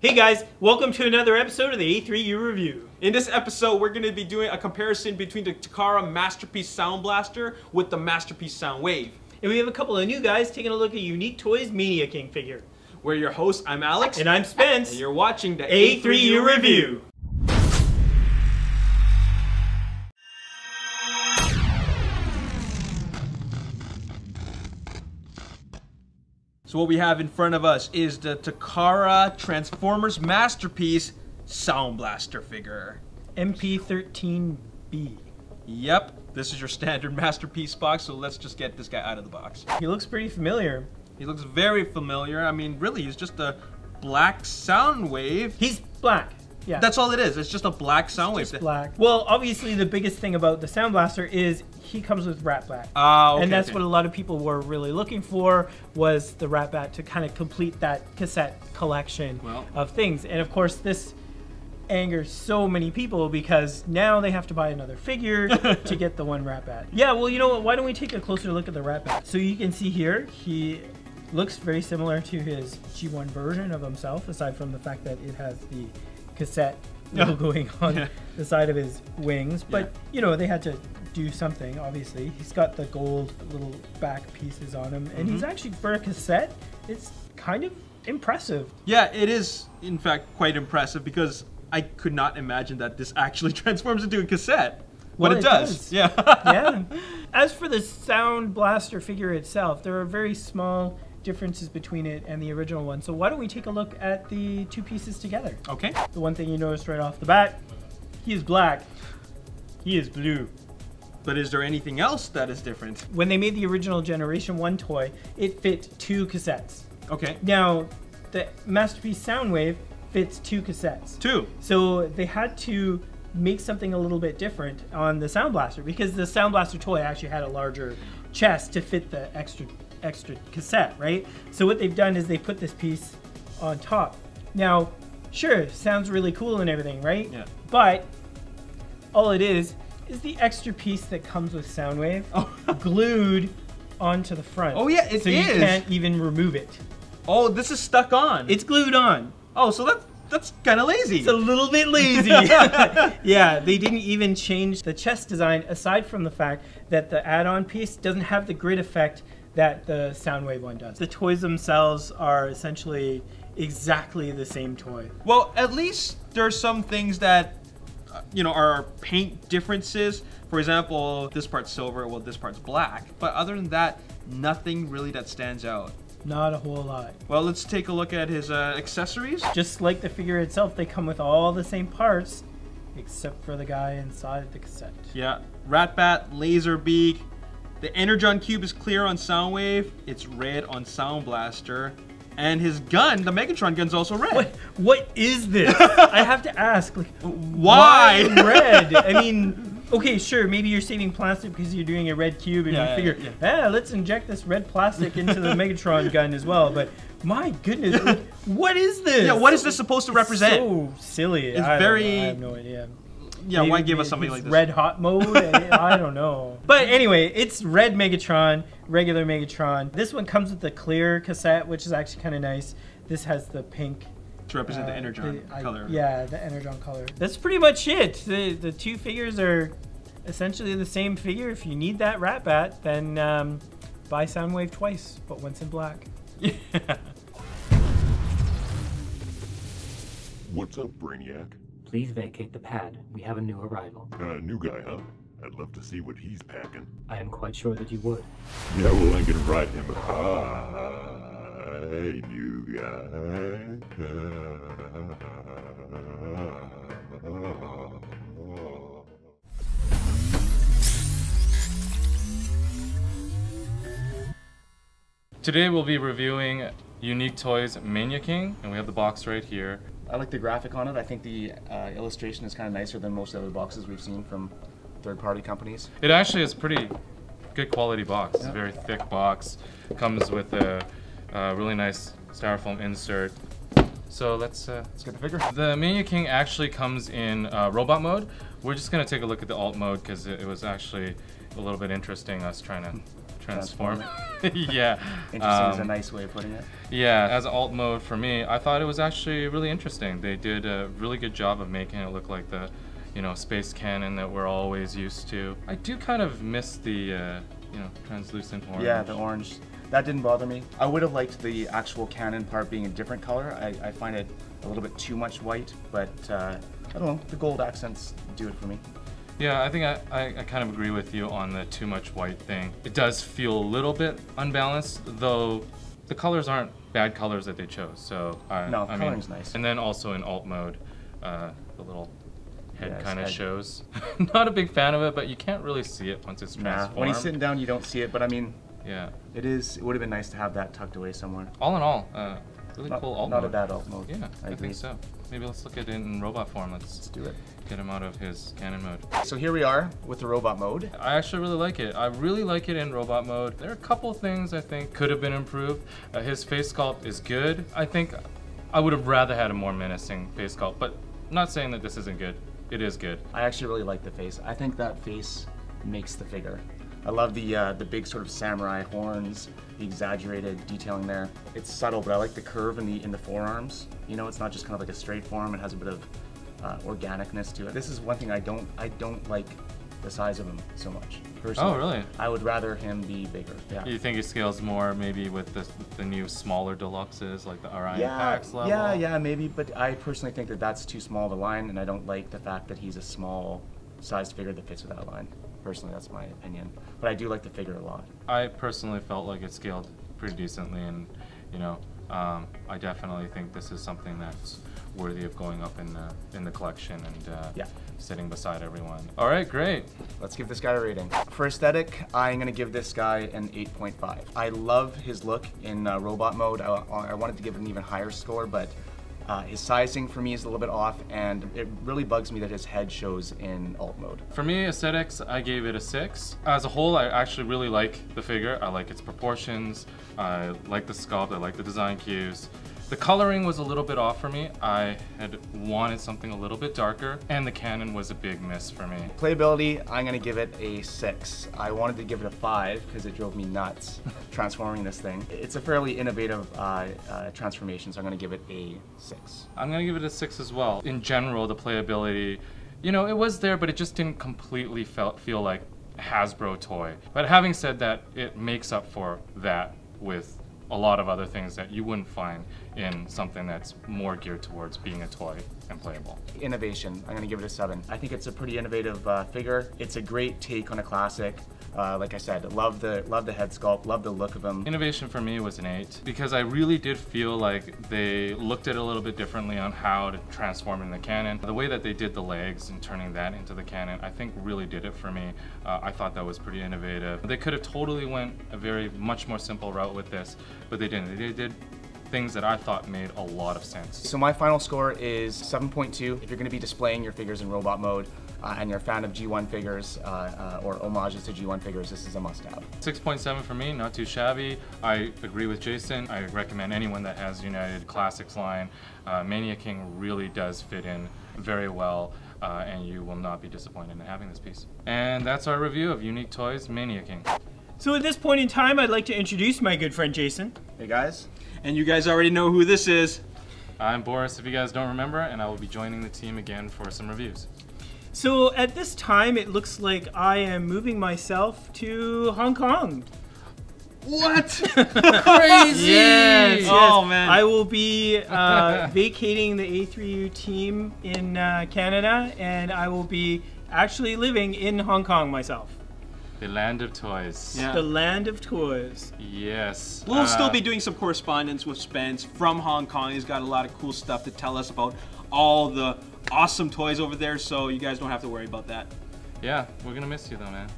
Hey guys, welcome to another episode of the A3U Review. In this episode, we're going to be doing a comparison between the Takara Masterpiece Soundblaster with the Masterpiece Soundwave. And we have a couple of new guys taking a look at Unique Toys Mania King figure. We're your hosts, I'm Alex. And I'm Spence. And you're watching the A3U Review. So what we have in front of us is the Takara Transformers Masterpiece Soundblaster figure. MP-13B. Yep, this is your standard Masterpiece box, so let's just get this guy out of the box. He looks pretty familiar. He looks very familiar. I mean, really, he's just a black Soundwave. He's black. Yeah. That's all it is. It's just a black Soundwave. Just black. Well, obviously the biggest thing about the Soundblaster is he comes with Ratbat. Okay, and that's what a lot of people were really looking for, was the Ratbat to kind of complete that cassette collection of things. And of course this angers so many people because now they have to buy another figure to get the one Ratbat. Yeah, well, you know what? Why don't we take a closer look at the Ratbat? So you can see here, he looks very similar to his G1 version of himself, aside from the fact that it has the cassette logoing on the side of his wings. But, you know, they had to do something, obviously. He's got the gold little back pieces on him. And he's actually, for a cassette, it's kind of impressive. Yeah, it is, in fact, quite impressive because I could not imagine that this actually transforms into a cassette. Well, but it does. Yeah. Yeah. As for the Soundblaster figure itself, there are very small differences between it and the original one. So why don't we take a look at the two pieces together? Okay. The one thing you notice right off the bat, he is black. He is blue. But is there anything else that is different? When they made the original Generation 1 toy, it fit 2 cassettes. Okay. Now, the Masterpiece Soundwave fits 2 cassettes. 2. So they had to make something a little bit different on the Soundblaster because the Soundblaster toy actually had a larger chest to fit the extra cassette, right? So what they've done is they put this piece on top. Now, sure, sounds really cool and everything, right? Yeah. But all it is the extra piece that comes with Soundwave glued onto the front. Oh yeah, it so is. You can't even remove it. Oh, this is stuck on. It's glued on. Oh, so that's kind of lazy. It's a little bit lazy. Yeah, they didn't even change the chest design aside from the fact that the add-on piece doesn't have the grid effect that the Soundwave one does. The toys themselves are essentially exactly the same toy. Well, at least there's some things that you know, are paint differences. For example, this part's silver, well, this part's black. But other than that, nothing really that stands out. Not a whole lot. Well, let's take a look at his accessories. Just like the figure itself, they come with all the same parts, except for the guy inside the cassette. Yeah, Ratbat, laser beak. The Energon cube is clear on Soundwave. It's red on Soundblaster. And his gun, the Megatron gun's also red. What is this? I have to ask, like, why red? I mean, okay, sure, maybe you're saving plastic because you're doing a red cube and you figure, let's inject this red plastic into the Megatron gun as well. But my goodness, like, what is this? Yeah, what is this supposed to represent? So silly. It's I have no idea. Yeah, maybe, why give us something like this? Red hot mode? I don't know. But anyway, it's red Megatron, regular Megatron. This one comes with the clear cassette, which is actually kind of nice. This has the pink. To represent the Energon color. Yeah, the Energon color. That's pretty much it. The two figures are essentially the same figure. If you need that Ratbat, then buy Soundwave twice, but once in black. Yeah. What's up, Brainiac? Please vacate the pad. We have a new arrival. New guy, huh? I'd love to see what he's packing. I am quite sure that you would. Yeah, well, I can ride him. Hi, new guy. Today we'll be reviewing Unique Toys Mania King, and we have the box right here. I like the graphic on it. I think the illustration is kind of nicer than most other boxes we've seen from third-party companies. It actually is pretty good quality box. It's a very thick box. Comes with a really nice styrofoam insert. So let's get the figure. The Mania King actually comes in robot mode. We're just gonna take a look at the alt mode because it was actually a little bit interesting us trying transform. Yeah. Interesting is a nice way of putting it. Yeah, as alt mode for me, I thought it was actually really interesting. They did a really good job of making it look like the, space cannon that we're always used to. I do kind of miss the, translucent orange. Yeah, the orange. That didn't bother me. I would have liked the actual cannon part being a different color. I find it a little bit too much white, but I don't know, the gold accents do it for me. Yeah, I think I kind of agree with you on the too much white thing. It does feel a little bit unbalanced, though the colors aren't bad colors that they chose. So no, coloring's nice. And then also in alt mode, the little head kind of head shows. Not a big fan of it, but you can't really see it once it's transformed. When he's sitting down, you don't see it, but I mean, yeah, it would have been nice to have that tucked away somewhere. All in all, really cool alt mode. Not a bad alt mode. Yeah, I think so. Maybe let's look at it in robot form. Let's do it. Get him out of his cannon mode. So here we are with the robot mode. I actually really like it. I really like it in robot mode. There are a couple things I think could have been improved. His face sculpt is good. I think I would have rather had a more menacing face sculpt, but I'm not saying that this isn't good. It is good. I actually really like the face. I think that face makes the figure. I love the big sort of samurai horns, the exaggerated detailing there. It's subtle, but I like the curve in the forearms. It's not just kind of like a straight form. It has a bit of organicness to it. This is one thing I don't like the size of him so much. Personally, oh, really? I would rather him be bigger. Yeah. You think he scales more maybe with the new smaller deluxes like the Orion Pax level? Yeah, maybe. But I personally think that that's too small of a line, and I don't like the fact that he's a small sized figure that fits with that line. Personally, that's my opinion. But I do like the figure a lot. I personally felt like it scaled pretty decently, and I definitely think this is something that's worthy of going up in the collection and sitting beside everyone. All right, great. Let's give this guy a rating. For aesthetic, I'm gonna give this guy an 8.5. I love his look in robot mode. I wanted to give it an even higher score, but his sizing for me is a little bit off, and it really bugs me that his head shows in alt mode. For me, aesthetics, I gave it a 6. As a whole, I actually really like the figure. I like its proportions, I like the sculpt, I like the design cues. The coloring was a little bit off for me. I had wanted something a little bit darker, and the cannon was a big miss for me. Playability, I'm gonna give it a 6. I wanted to give it a 5 because it drove me nuts transforming this thing. It's a fairly innovative transformation, so I'm gonna give it a 6. I'm gonna give it a 6 as well. In general, the playability, it was there, but it just didn't completely feel like a Hasbro toy. But having said that, it makes up for that with a lot of other things that you wouldn't find in something that's more geared towards being a toy and playable. Innovation, I'm gonna give it a 7. I think it's a pretty innovative figure. It's a great take on a classic. Like I said, love the head sculpt, love the look of him. Innovation for me was an 8 because I really did feel like they looked at it a little bit differently on how to transform in the cannon. The way that they did the legs and turning that into the cannon, I think really did it for me. I thought that was pretty innovative. They could have totally went a much more simple route with this, but they didn't. They did things that I thought made a lot of sense. So my final score is 7.2. If you're going to be displaying your figures in robot mode and you're a fan of G1 figures or homages to G1 figures, this is a must-have. 6.7 for me, not too shabby. I agree with Jason. I recommend anyone that has United Classics line. Mania King really does fit in very well, and you will not be disappointed in having this piece. And that's our review of Unique Toys Mania King. So at this point in time, I'd like to introduce my good friend Jason. Hey guys. And you guys already know who this is. I'm Boris, if you guys don't remember, and I will be joining the team again for some reviews. So at this time, it looks like I am moving myself to Hong Kong. What? Crazy! Yes. Oh man. I will be vacating the A3U team in Canada, and I will be actually living in Hong Kong myself. The land of toys. Yeah. The land of toys. Yes. We'll still be doing some correspondence with Spence from Hong Kong. He's got a lot of cool stuff to tell us about all the awesome toys over there, so you guys don't have to worry about that. Yeah, we're gonna miss you though, man.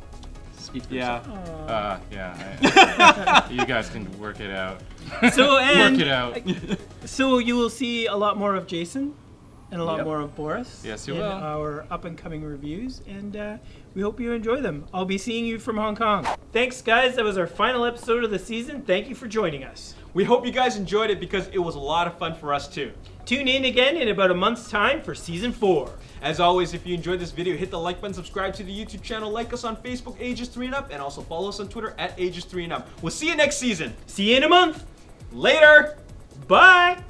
Speak for yeah. Yeah. You guys can work it out. So work it out. So you will see a lot more of Jason and a lot more of Boris. Yes, you in will. Our up and coming reviews, and we hope you enjoy them. I'll be seeing you from Hong Kong. Thanks, guys. That was our final episode of the season. Thank you for joining us. We hope you guys enjoyed it because it was a lot of fun for us too. Tune in again in about a month's time for Season 4. As always, if you enjoyed this video, hit the like button, subscribe to the YouTube channel, like us on Facebook, Ages 3 and Up, and also follow us on Twitter at Ages 3 and Up. We'll see you next season. See you in a month. Later. Bye.